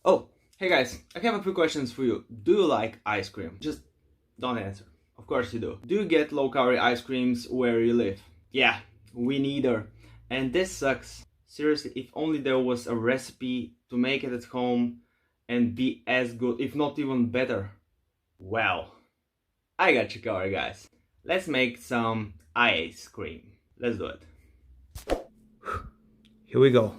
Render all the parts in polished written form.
Oh, hey guys, I have a few questions for you. Do you like ice cream? Just don't answer. Of course you do. Do you get low-calorie ice creams where you live? Yeah, we neither. And this sucks. Seriously, if only there was a recipe to make it at home and be as good, if not even better. Well, I got you covered, guys. Let's make some IAce cream. Let's do it. Here we go.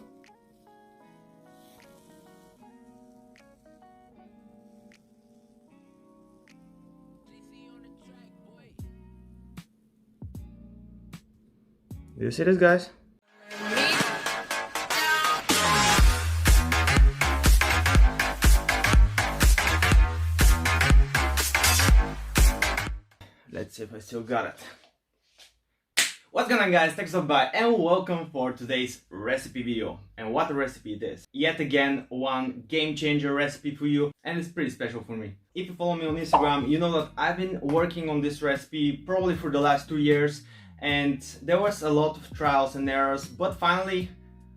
Do you see this, guys? Let's see if I still got it. What's going on, guys? Thanks for stopping by and welcome for today's recipe video. And what a recipe it is. Yet again, one game changer recipe for you, and it's pretty special for me. If you follow me on Instagram, you know that I've been working on this recipe probably for the last 2 years. And there was a lot of trials and errors, but finally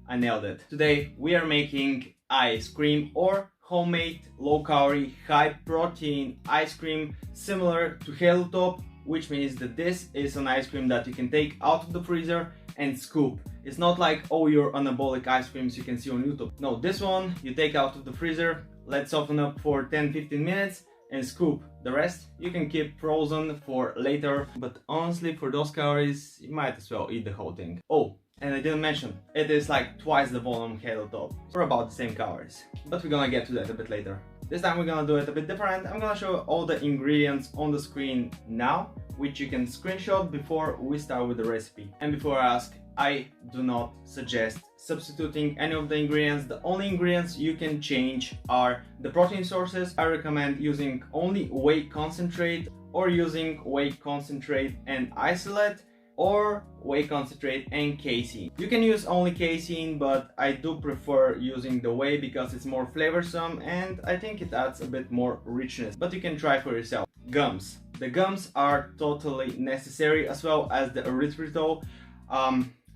I nailed it. Today we are making ice cream, or homemade low-calorie, high-protein ice cream similar to Halo Top, which means that this is an ice cream that you can take out of the freezer and scoop. It's not like all your anabolic ice creams you can see on YouTube. No, this one you take out of the freezer, let it soften up for 10-15 minutes and scoop. The rest you can keep frozen for later, but honestly, for those calories you might as well eat the whole thing. Oh, and I didn't mention, it is like twice the volume of Halo Top, for about the same calories, but we're gonna get to that a bit later. This time we're gonna do it a bit different. I'm gonna show all the ingredients on the screen now, which you can screenshot before we start with the recipe. And before I ask, I do not suggest substituting any of the ingredients. The only ingredients you can change are the protein sources. I recommend using only whey concentrate, or using whey concentrate and isolate, or whey concentrate and casein. You can use only casein, but I do prefer using the whey because it's more flavorsome and I think it adds a bit more richness, but you can try for yourself. Gums. The gums are totally necessary, as well as the erythritol.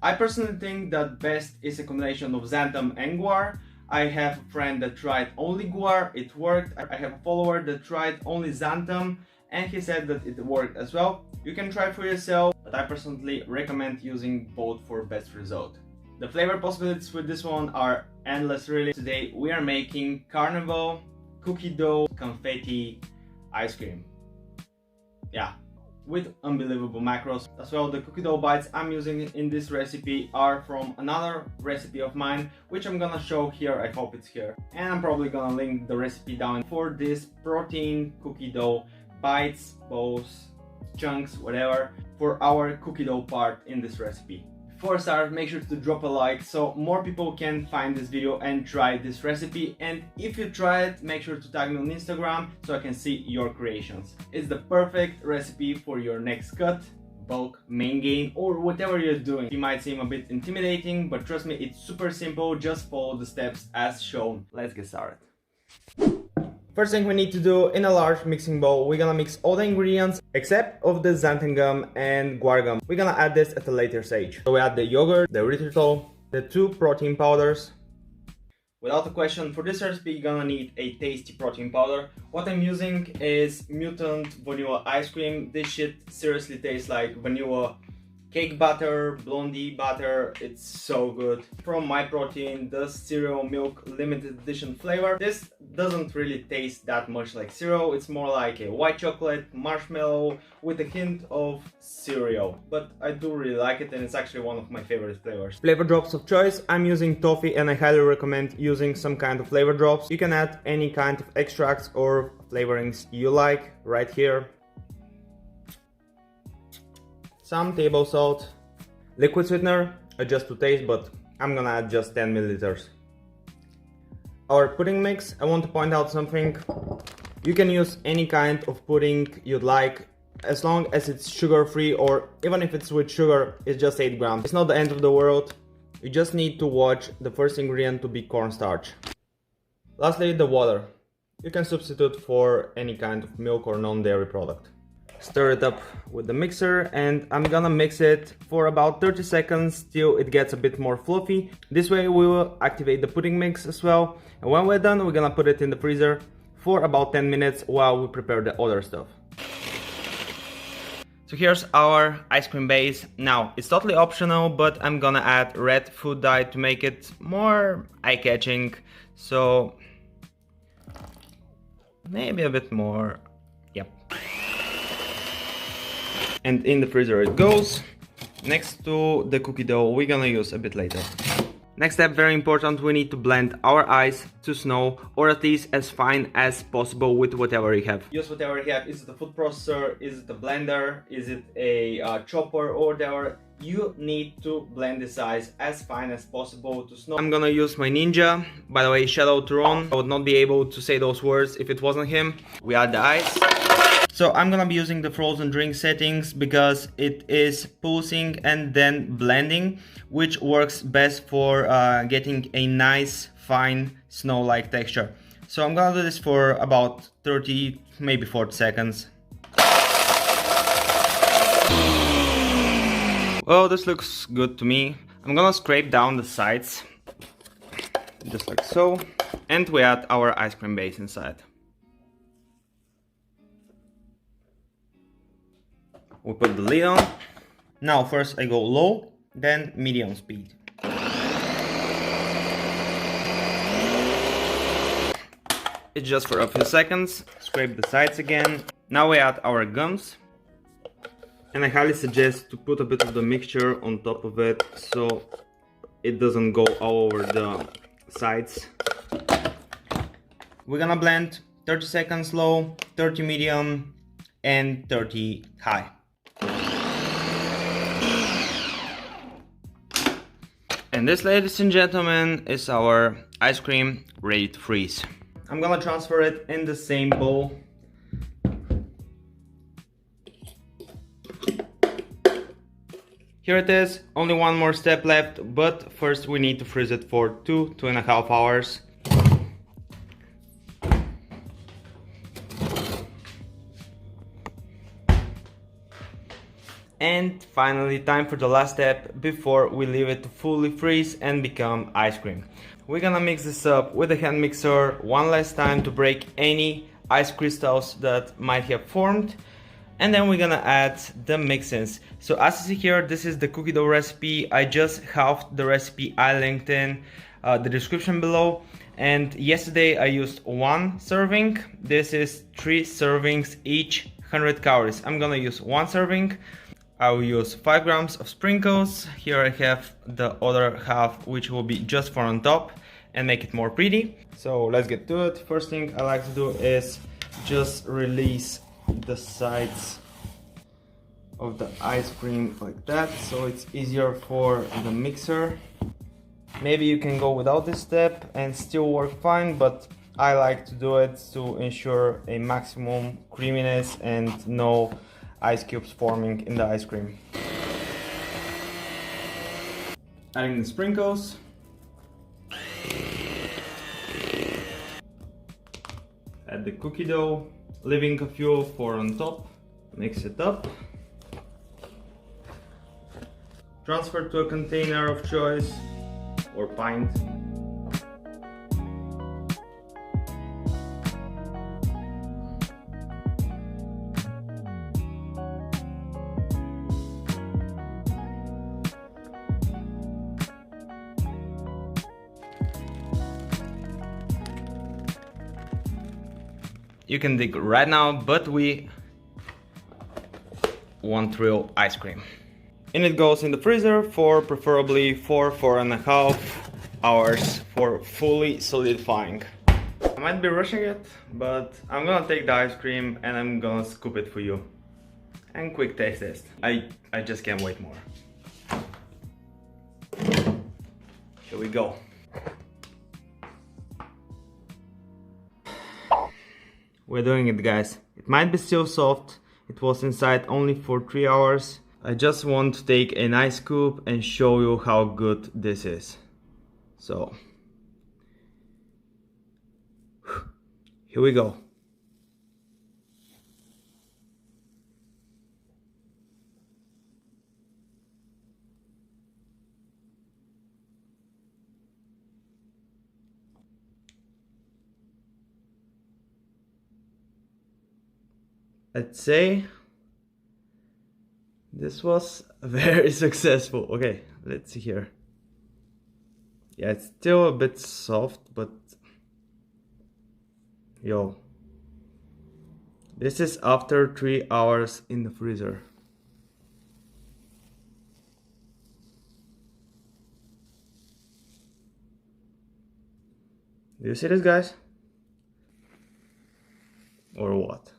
I personally think that best is a combination of xanthan and guar. I have a friend that tried only guar, it worked. I have a follower that tried only xanthan and he said that it worked as well. You can try for yourself, but I personally recommend using both for best result. The flavor possibilities with this one are endless really. Today we are making Carnival cookie dough confetti ice cream. Yeah, with unbelievable macros. As well, the cookie dough bites I'm using in this recipe are from another recipe of mine, which I'm gonna show here. I hope it's here. And I'm probably gonna link the recipe down for this protein cookie dough bites, balls, chunks, whatever, for our cookie dough part in this recipe. Before I start, make sure to drop a like so more people can find this video and try this recipe. And if you try it, make sure to tag me on Instagram so I can see your creations. It's the perfect recipe for your next cut, bulk, main gain, or whatever you're doing. It might seem a bit intimidating, but trust me, it's super simple. Just follow the steps as shown. Let's get started. First thing we need to do, in a large mixing bowl, we're gonna mix all the ingredients except of the xanthan gum and guar gum. We're gonna add this at a later stage. So we add the yogurt, the erythritol, the 2 protein powders. Without a question, for this recipe you're gonna need a tasty protein powder. What I'm using is Mutant Vanilla Ice Cream. This shit seriously tastes like vanilla cake batter, blondie batter. It's so good. From My Protein, the cereal milk limited edition flavor. This doesn't really taste that much like cereal. It's more like a white chocolate marshmallow with a hint of cereal, but I do really like it and it's actually one of my favorite flavors. Flavor drops of choice, I'm using toffee and I highly recommend using some kind of flavor drops. You can add any kind of extracts or flavorings you like right here. Some table salt, liquid sweetener, adjust to taste, but I'm gonna add just 10 milliliters. Our pudding mix, I want to point out something. You can use any kind of pudding you'd like, as long as it's sugar free, or even if it's with sugar, it's just 8 grams. It's not the end of the world. You just need to watch the first ingredient to be cornstarch. Lastly, the water. You can substitute for any kind of milk or non-dairy product. stir it up with the mixer, and I'm gonna mix it for about 30 seconds till it gets a bit more fluffy. This way we will activate the pudding mix as well, and when we're done we're gonna put it in the freezer for about 10 minutes while we prepare the other stuff. So here's our ice cream base. Now, it's totally optional, but I'm gonna add red food dye to make it more eye-catching. So maybe a bit more, yep. And in the freezer it goes, next to the cookie dough we're gonna use a bit later. Next step, very important, we need to blend our ice to snow, or at least as fine as possible with whatever you have. Use whatever you have. Is it a food processor? Is it a blender? Is it a chopper or whatever? You need to blend this ice as fine as possible to snow. I'm gonna use my Ninja. By the way, shout out to Ron. I would not be able to say those words if it wasn't him. We add the ice. So I'm gonna be using the frozen drink settings because it is pulsing and then blending, which works best for getting a nice fine snow-like texture. So I'm gonna do this for about 30, maybe 40 seconds. Well, this looks good to me. I'm gonna scrape down the sides, just like so, and we add our ice cream base inside. We put the lid on. Now first I go low, then medium speed. It's just for a few seconds. Scrape the sides again. Now we add our gums. And I highly suggest to put a bit of the mixture on top of it so it doesn't go all over the sides. We're gonna blend 30 seconds low, 30 medium, and 30 high. And this, ladies and gentlemen, is our ice cream ready to freeze. I'm gonna transfer it in the same bowl. Here it is, only one more step left, but first we need to freeze it for 2–2.5 hours. And finally, time for the last step before we leave it to fully freeze and become ice cream. We're gonna mix this up with a hand mixer one last time to break any ice crystals that might have formed. And then we're gonna add the mix-ins. So as you see here, this is the cookie dough recipe. I just halved the recipe. I linked in the description below. And yesterday I used 1 serving. This is 3 servings each, 100 calories. I'm gonna use 1 serving. I will use 5 grams of sprinkles. Here I have the other half, which will be just for on top and make it more pretty. So let's get to it. First thing I like to do is just release the sides of the ice cream like that, so it's easier for the mixer. Maybe you can go without this step and still work fine, but I like to do it to ensure a maximum creaminess and no ice cubes forming in the ice cream. Adding the sprinkles. Add the cookie dough, leaving a few for on top. Mix it up. Transfer to a container of choice or pint. You can dig right now, but we want real ice cream. And it goes in the freezer for preferably 4–4.5 hours for fully solidifying. I might be rushing it, but I'm gonna take the ice cream and I'm gonna scoop it for you. And quick taste test. I just can't wait more. Here we go. We're doing it, guys. It might be still soft. It was inside only for 3 hours. I just want to take a nice scoop and show you how good this is. So, here we go. I'd say this was very successful. Okay, let's see here. Yeah, it's still a bit soft, but yo, this is after 3 hours in the freezer. Do you see this, guys? Or what?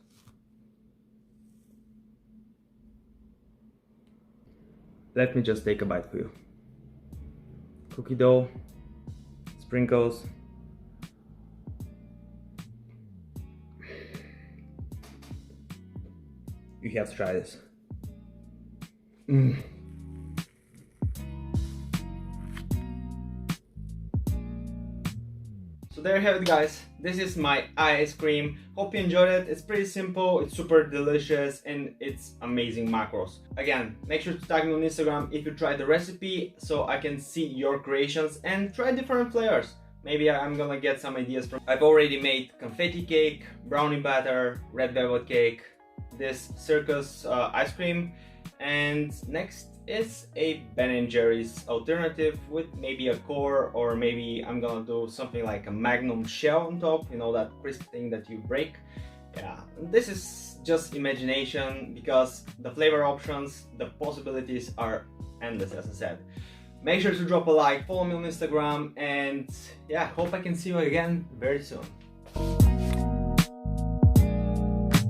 Let me just take a bite for you. Cookie dough, sprinkles. You have to try this. So there you have it, guys. This is my ice cream. Hope you enjoyed it. It's pretty simple, it's super delicious, and it's amazing macros. Again, make sure to tag me on Instagram if you tried the recipe so I can see your creations and try different flavors. Maybe I'm gonna get some ideas from... I've already made confetti cake, brownie batter, red velvet cake, this circus ice cream, and next is a Ben & Jerry's alternative with maybe a core, or maybe I'm gonna do something like a magnum shell on top, you know, that crisp thing that you break. Yeah, this is just imagination because the flavor options, the possibilities are endless, as I said. Make sure to drop a like, follow me on Instagram, and yeah, hope I can see you again very soon.